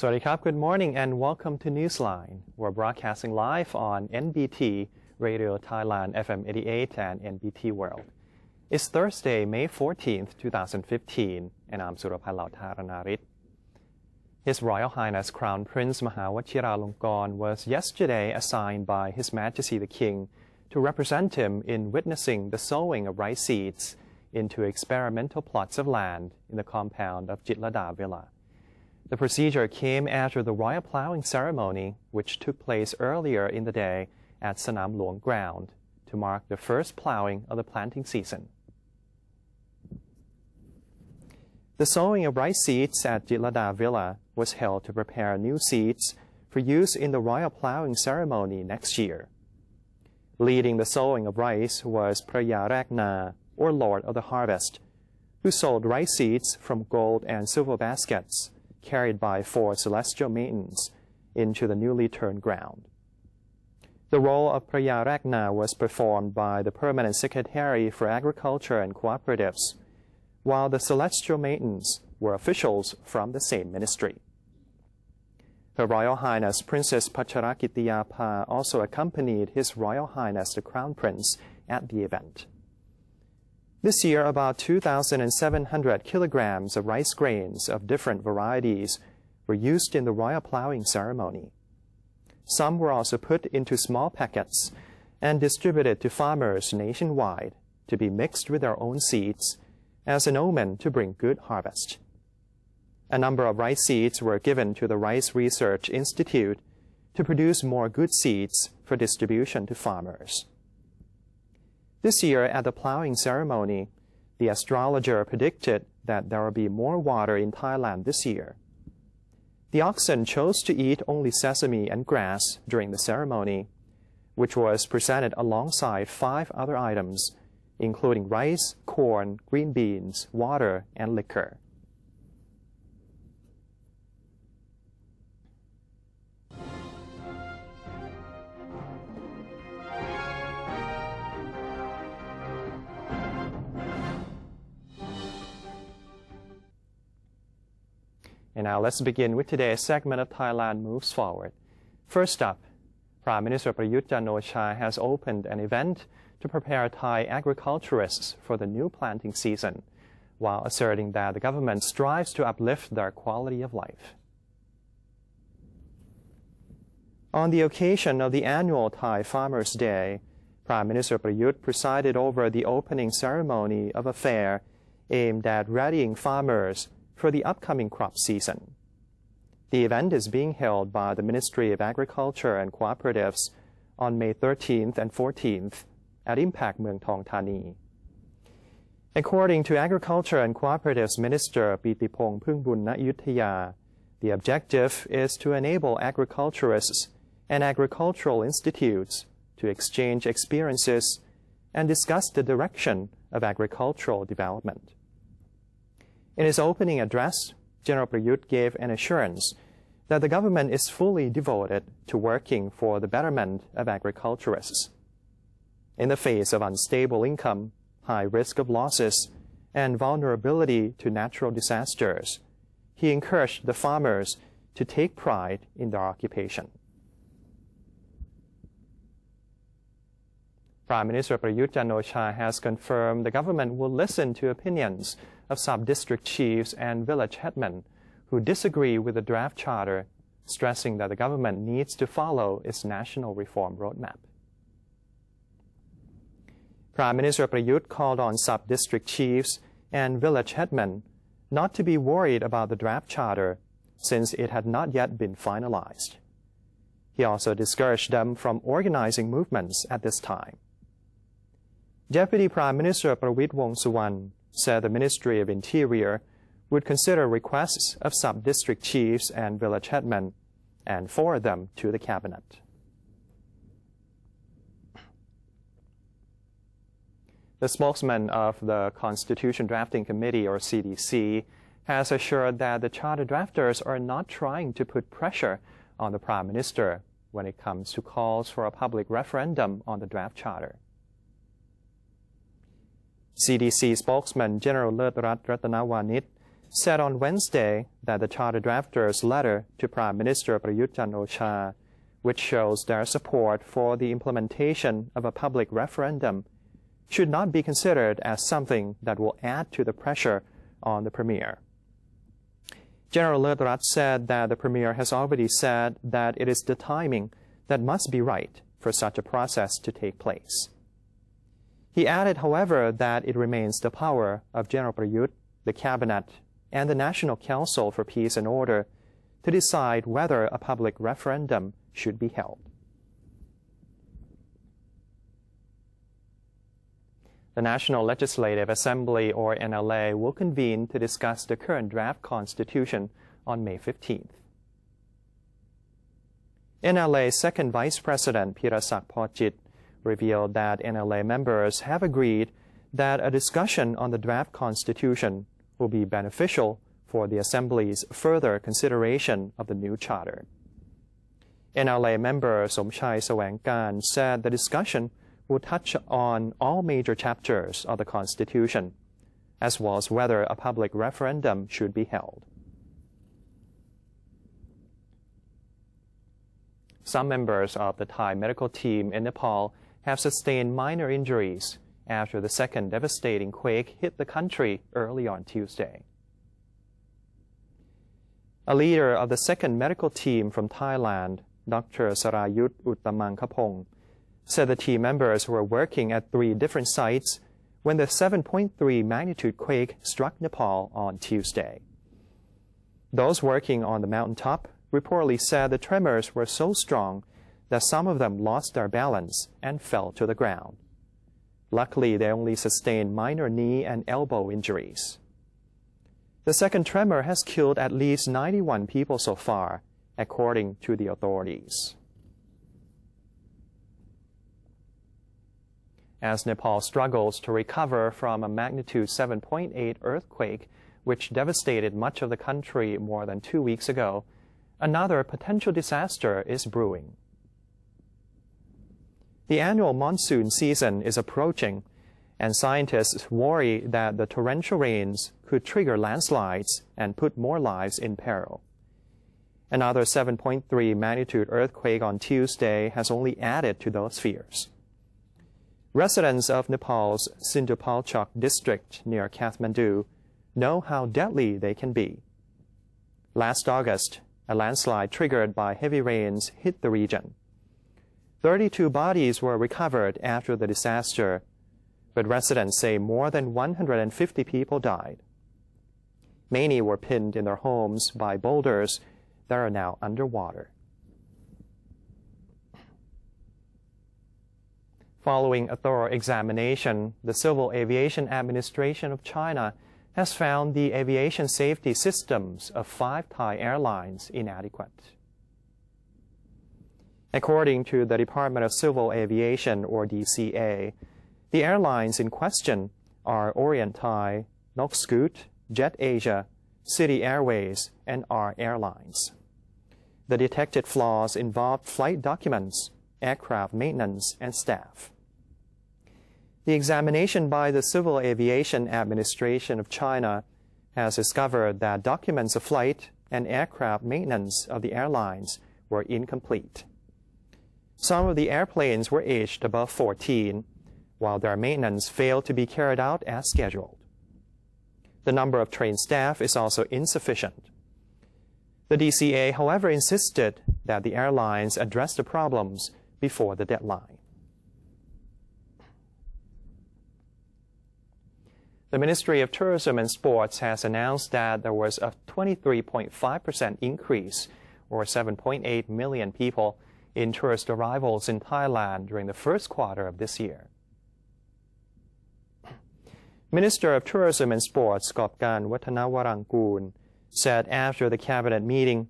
Sawasdee good morning and welcome to Newsline. We're broadcasting live on NBT Radio Thailand FM 88 and NBT World. It's Thursday, May 14th, 2015, and I'm Surabhai Lautharanarit. His Royal Highness Crown Prince Mahawachiralongkorn was yesterday assigned by His Majesty the King to represent him in witnessing the sowing of rice seeds into experimental plots of land in the compound of Jitlada Villa. The procedure came after the royal plowing ceremony, which took place earlier in the day at Sanam Luang ground to mark the first plowing of the planting season. The sowing of rice seeds at Jitlada Villa was held to prepare new seeds for use in the royal plowing ceremony next year. Leading the sowing of rice was Praya Ragna, or Lord of the Harvest, who sold rice seeds from gold and silver baskets carried by 4 celestial maidens into the newly turned ground. The role of Praya Ragna was performed by the Permanent Secretary for Agriculture and Cooperatives, while the celestial maidens were officials from the same ministry. Her Royal Highness Princess Pacharakitiyapha also accompanied His Royal Highness the Crown Prince at the event. This year, about 2,700 kilograms of rice grains of different varieties were used in the royal plowing ceremony. Some were also put into small packets and distributed to farmers nationwide to be mixed with their own seeds as an omen to bring good harvest. A number of rice seeds were given to the Rice Research Institute to produce more good seeds for distribution to farmers. This year, at the plowing ceremony, the astrologer predicted that there will be more water in Thailand this year. The oxen chose to eat only sesame and grass during the ceremony, which was presented alongside 5 other items, including rice, corn, green beans, water, and liquor. And now let's begin with today's segment of Thailand Moves Forward. First up, Prime Minister Prayut Chan-o-cha has opened an event to prepare Thai agriculturists for the new planting season, while asserting that the government strives to uplift their quality of life. On the occasion of the annual Thai Farmers' Day, Prime Minister Prayut presided over the opening ceremony of a fair aimed at readying farmers for the upcoming crop season. The event is being held by the Ministry of Agriculture and Cooperatives on May 13th and 14th at Impact Mueang Thong Thani. According to Agriculture and Cooperatives Minister Pitipong Phungbun Ayuthaya, the objective is to enable agriculturists and agricultural institutes to exchange experiences and discuss the direction of agricultural development. In his opening address, General Prayut gave an assurance that the government is fully devoted to working for the betterment of agriculturists. In the face of unstable income, high risk of losses, and vulnerability to natural disasters, he encouraged the farmers to take pride in their occupation. Prime Minister Prayut Chan-o-cha has confirmed the government will listen to opinions of sub-district chiefs and village headmen who disagree with the draft charter, stressing that the government needs to follow its national reform roadmap. Prime Minister Prayut called on sub-district chiefs and village headmen not to be worried about the draft charter since it had not yet been finalized. He also discouraged them from organizing movements at this time. Deputy Prime Minister Prawit Wongsuwan said the Ministry of Interior would consider requests of sub-district chiefs and village headmen and forward them to the Cabinet. The spokesman of the Constitution Drafting Committee, or CDC, has assured that the charter drafters are not trying to put pressure on the Prime Minister when it comes to calls for a public referendum on the draft charter. CDC spokesman General Lertrat Ratanawanit said on Wednesday that the charter drafters' letter to Prime Minister Prayut Chan-o-cha, which shows their support for the implementation of a public referendum, should not be considered as something that will add to the pressure on the Premier. General Lertrat said that the Premier has already said that it is the timing that must be right for such a process to take place. He added, however, that it remains the power of General Prayut, the Cabinet, and the National Council for Peace and Order to decide whether a public referendum should be held. The National Legislative Assembly, or NLA, will convene to discuss the current draft constitution on May 15th. NLA's second Vice President, Pirasak Phorjit, revealed that NLA members have agreed that a discussion on the draft constitution will be beneficial for the Assembly's further consideration of the new charter. NLA member Somchai Sawangkan said the discussion will touch on all major chapters of the Constitution, as well as whether a public referendum should be held. Some members of the Thai medical team in Nepal have sustained minor injuries after the second devastating quake hit the country early on Tuesday. A leader of the second medical team from Thailand, Dr. Sarayut Uttamangkapong, said the team members were working at 3 different sites when the 7.3 magnitude quake struck Nepal on Tuesday. Those working on the mountaintop reportedly said the tremors were so strong that some of them lost their balance and fell to the ground. Luckily, they only sustained minor knee and elbow injuries. The second tremor has killed at least 91 people so far, according to the authorities. As Nepal struggles to recover from a magnitude 7.8 earthquake, which devastated much of the country more than 2 weeks ago, another potential disaster is brewing. The annual monsoon season is approaching, and scientists worry that the torrential rains could trigger landslides and put more lives in peril. Another 7.3 magnitude earthquake on Tuesday has only added to those fears. Residents of Nepal's Sindhupalchok district near Kathmandu know how deadly they can be. Last August, a landslide triggered by heavy rains hit the region. 32 bodies were recovered after the disaster, but residents say more than 150 people died. Many were pinned in their homes by boulders that are now underwater. Following a thorough examination, the Civil Aviation Administration of China has found the aviation safety systems of 5 Thai airlines inadequate. According to the Department of Civil Aviation, or DCA, the airlines in question are Orient Thai, Nokscoot, Jet Asia, City Airways, and R Airlines. The detected flaws involved flight documents, aircraft maintenance, and staff. The examination by the Civil Aviation Administration of China has discovered that documents of flight and aircraft maintenance of the airlines were incomplete. Some of the airplanes were aged above 14, while their maintenance failed to be carried out as scheduled. The number of trained staff is also insufficient. The DCA, however, insisted that the airlines address the problems before the deadline. The Ministry of Tourism and Sports has announced that there was a 23.5% increase, or 7.8 million people, in tourist arrivals in Thailand during the first quarter of this year. Minister of Tourism and Sports Gopkan Wattanawarangkoon said after the cabinet meeting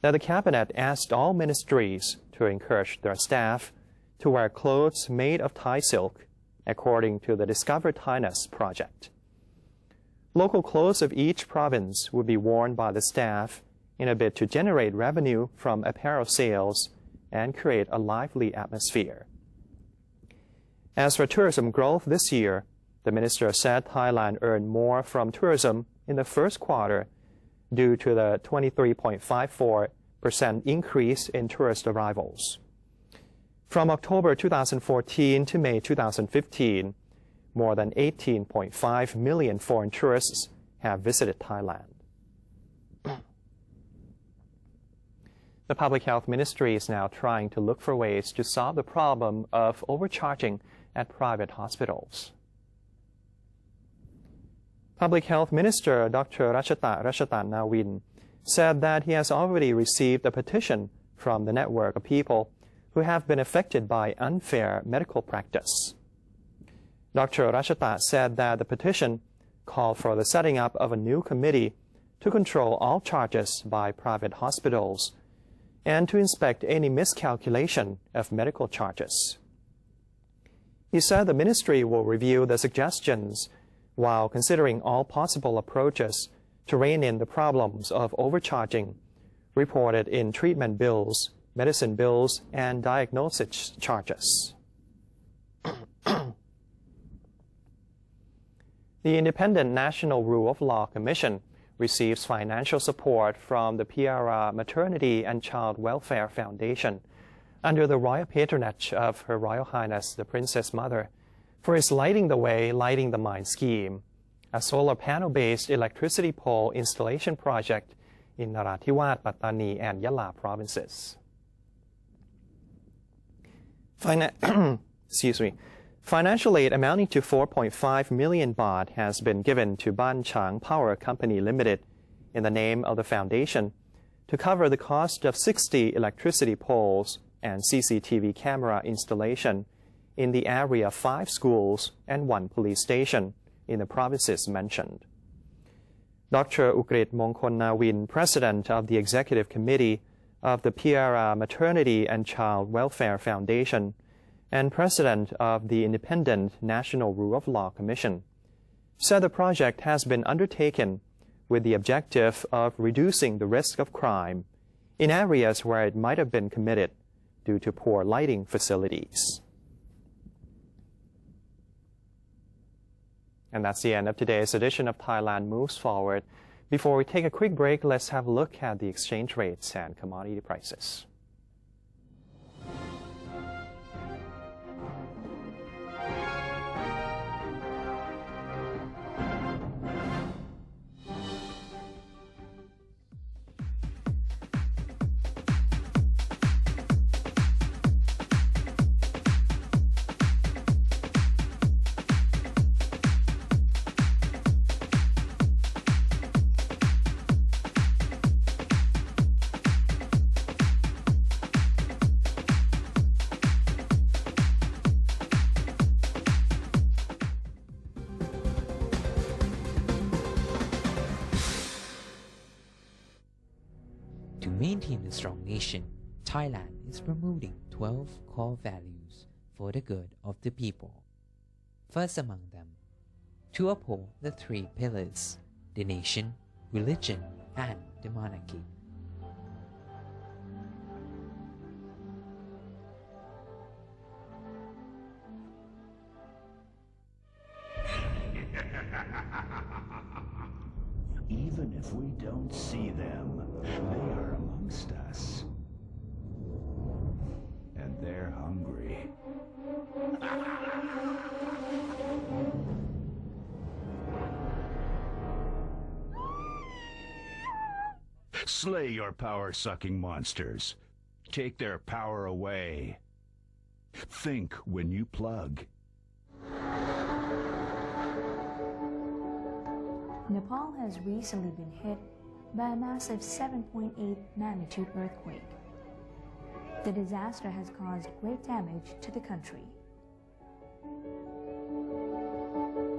that the cabinet asked all ministries to encourage their staff to wear clothes made of Thai silk, according to the Discover Thainess project. Local clothes of each province would be worn by the staff in a bid to generate revenue from apparel sales and create a lively atmosphere. As for tourism growth this year, the minister said Thailand earned more from tourism in the first quarter due to the 23.54% increase in tourist arrivals. From October 2014 to May 2015, more than 18.5 million foreign tourists have visited Thailand. The Public Health Ministry is now trying to look for ways to solve the problem of overcharging at private hospitals. Public Health Minister Dr. Rashatan Nawin said that he has already received a petition from the network of people who have been affected by unfair medical practice. Dr. Rashata said that the petition called for the setting up of a new committee to control all charges by private hospitals and to inspect any miscalculation of medical charges. He said the ministry will review the suggestions while considering all possible approaches to rein in the problems of overcharging reported in treatment bills, medicine bills, and diagnosis charges. The Independent National Rule of Law Commission receives financial support from the Piara Maternity and Child Welfare Foundation under the royal patronage of Her Royal Highness the Princess Mother for its Lighting the Way, Lighting the Mind scheme, a solar panel-based electricity pole installation project in Narathiwat, Pattani, and Yala provinces. Financial aid amounting to 4.5 million baht has been given to Ban Chang Power Company Limited in the name of the foundation to cover the cost of 60 electricity poles and CCTV camera installation in the area of 5 schools and 1 police station in the provinces mentioned. Dr. Ukrit Mongkol Nawin, President of the Executive Committee of the Piara Maternity and Child Welfare Foundation and President of the Independent National Rule of Law Commission, said the project has been undertaken with the objective of reducing the risk of crime in areas where it might have been committed due to poor lighting facilities. And that's the end of today's edition of Thailand Moves Forward. Before we take a quick break, let's have a look at the exchange rates and commodity prices. To maintain a strong nation, Thailand is promoting 12 core values for the good of the people. First among them, to uphold the 3 pillars, the nation, religion, and the monarchy. Even if we don't see them, they are amongst us. And they're hungry. Slay your power-sucking monsters. Take their power away. Think when you plug. Nepal has recently been hit by a massive 7.8 magnitude earthquake. The disaster has caused great damage to the country.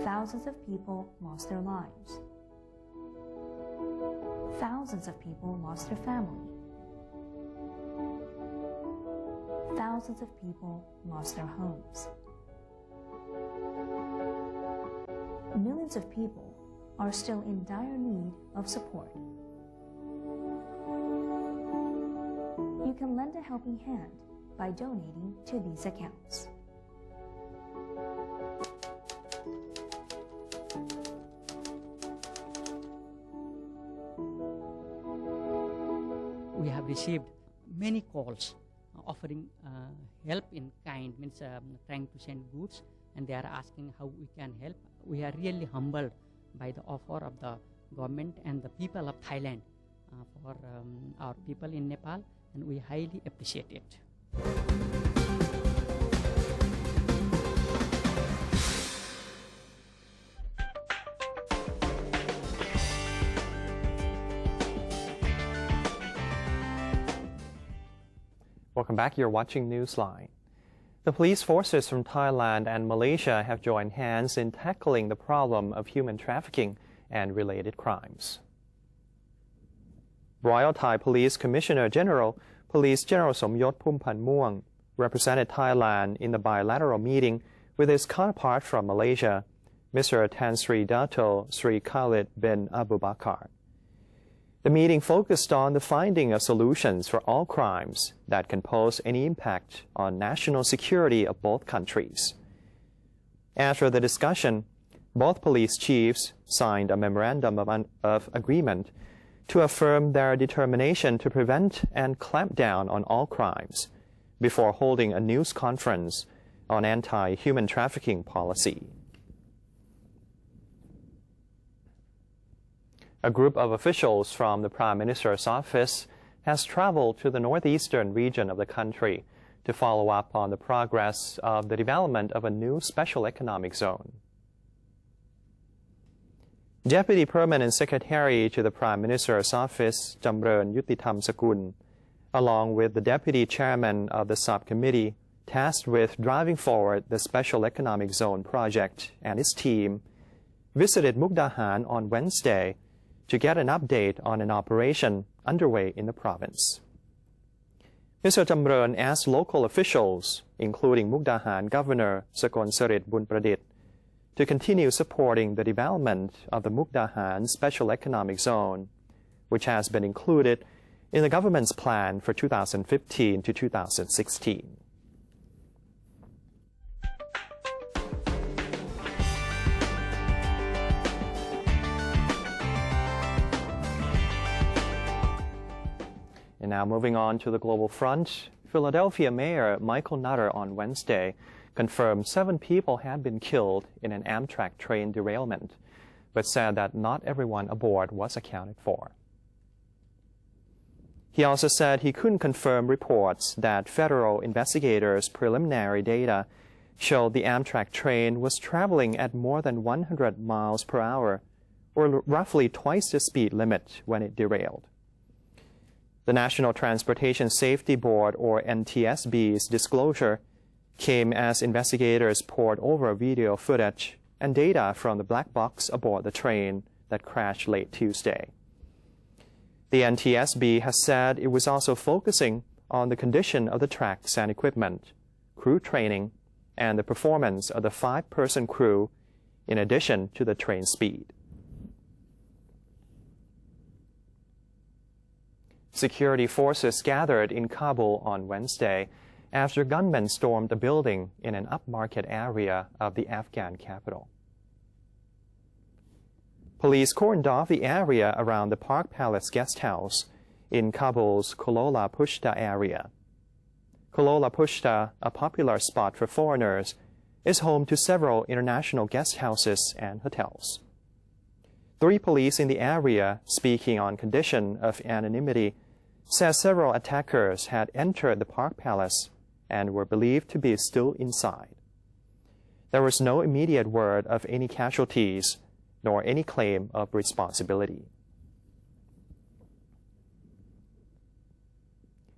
Thousands of people lost their lives. Thousands of people lost their family. Thousands of people lost their homes. Millions of people are still in dire need of support. You can lend a helping hand by donating to these accounts. received many calls offering help in kind, means trying to send goods, and they are asking how we can help. We are really humbled by the offer of the government and the people of Thailand for our people in Nepal, and we highly appreciate it. Welcome back. You're watching Newsline. The police forces from Thailand and Malaysia have joined hands in tackling the problem of human trafficking and related crimes. Royal Thai Police Commissioner General, Police General Somyot Phumpan Muang, represented Thailand in the bilateral meeting with his counterpart from Malaysia, Mr. Tan Sri Dato Sri Khalid bin Abu Bakar. The meeting focused on the finding of solutions for all crimes that can pose any impact on national security of both countries. After the discussion, both police chiefs signed a memorandum of agreement to affirm their determination to prevent and clamp down on all crimes before holding a news conference on anti-human trafficking policy. A group of officials from the Prime Minister's office has traveled to the northeastern region of the country to follow up on the progress of the development of a new special economic zone. Deputy Permanent Secretary to the Prime Minister's office, Jamreun Yutitham Sakul, along with the Deputy Chairman of the subcommittee tasked with driving forward the special economic zone project and his team, visited Mukdahan on Wednesday to get an update on an operation underway in the province. Mr. Jamreun asked local officials, including Mukdahan Governor Sakon Sarit Bunpradit, to continue supporting the development of the Mukdahan Special Economic Zone, which has been included in the government's plan for 2015 to 2016. And now moving on to the global front, Philadelphia Mayor Michael Nutter on Wednesday confirmed 7 people had been killed in an Amtrak train derailment, but said that not everyone aboard was accounted for. He also said he couldn't confirm reports that federal investigators' preliminary data showed the Amtrak train was traveling at more than 100 miles per hour, or roughly twice the speed limit when it derailed. The National Transportation Safety Board, or NTSB's, disclosure came as investigators pored over video footage and data from the black box aboard the train that crashed late Tuesday. The NTSB has said it was also focusing on the condition of the tracks and equipment, crew training, and the performance of the 5-person crew, in addition to the train speed. Security forces gathered in Kabul on Wednesday after gunmen stormed a building in an upmarket area of the Afghan capital. Police cordoned off the area around the Park Palace guest house in Kabul's Kolola Pushta area. Kolola Pushta, a popular spot for foreigners, is home to several international guest houses and hotels. 3 police in the area, speaking on condition of anonymity, said several attackers had entered the Park Palace and were believed to be still inside. There was no immediate word of any casualties, nor any claim of responsibility.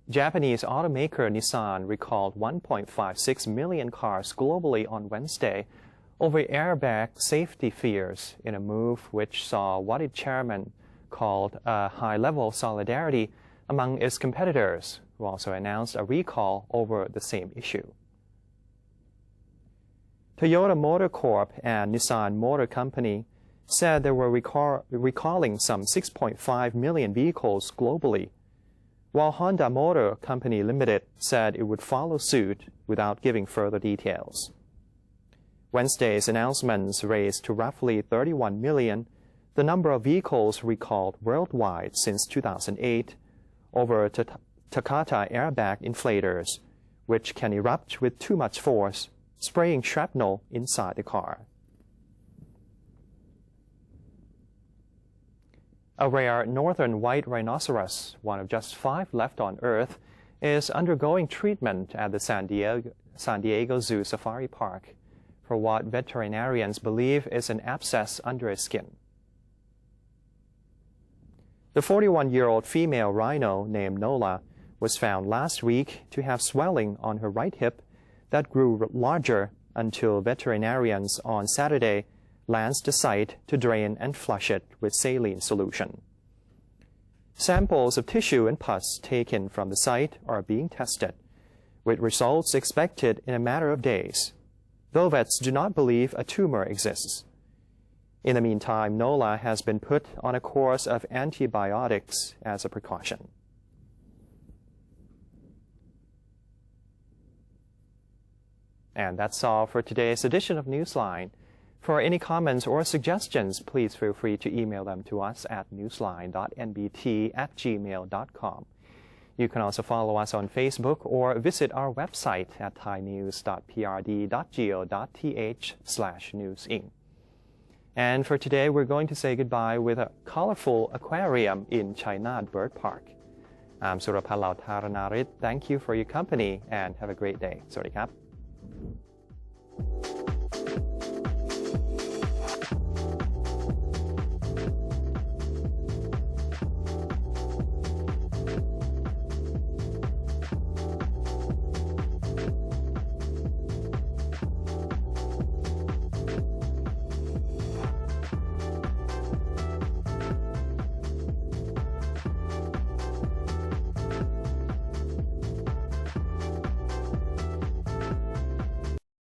Japanese automaker Nissan recalled 1.56 million cars globally on Wednesday over airbag safety fears in a move which saw what its chairman called a high-level solidarity among its competitors, who also announced a recall over the same issue. Toyota Motor Corp and Nissan Motor Company said they were recalling some 6.5 million vehicles globally, while Honda Motor Company Limited said it would follow suit without giving further details. Wednesday's announcements raised to roughly 31 million the number of vehicles recalled worldwide since 2008, over Takata airbag inflators, which can erupt with too much force, spraying shrapnel inside the car. A rare northern white rhinoceros, one of just 5 left on Earth, is undergoing treatment at the San Diego Zoo Safari Park for what veterinarians believe is an abscess under its skin. The 41-year-old female rhino named Nola was found last week to have swelling on her right hip that grew larger until veterinarians on Saturday lanced the site to drain and flush it with saline solution. Samples of tissue and pus taken from the site are being tested, with results expected in a matter of days, though vets do not believe a tumor exists. In the meantime, Nola has been put on a course of antibiotics as a precaution. And that's all for today's edition of Newsline. For any comments or suggestions, please feel free to email them to us at newsline.nbt@gmail.com. You can also follow us on Facebook or visit our website at thainews.prd.go.th/newsing. And for today, we're going to say goodbye with a colorful aquarium in Chainat Bird Park. I'm Surapal Lautharanarit. Thank you for your company and have a great day. สวัสดีครับ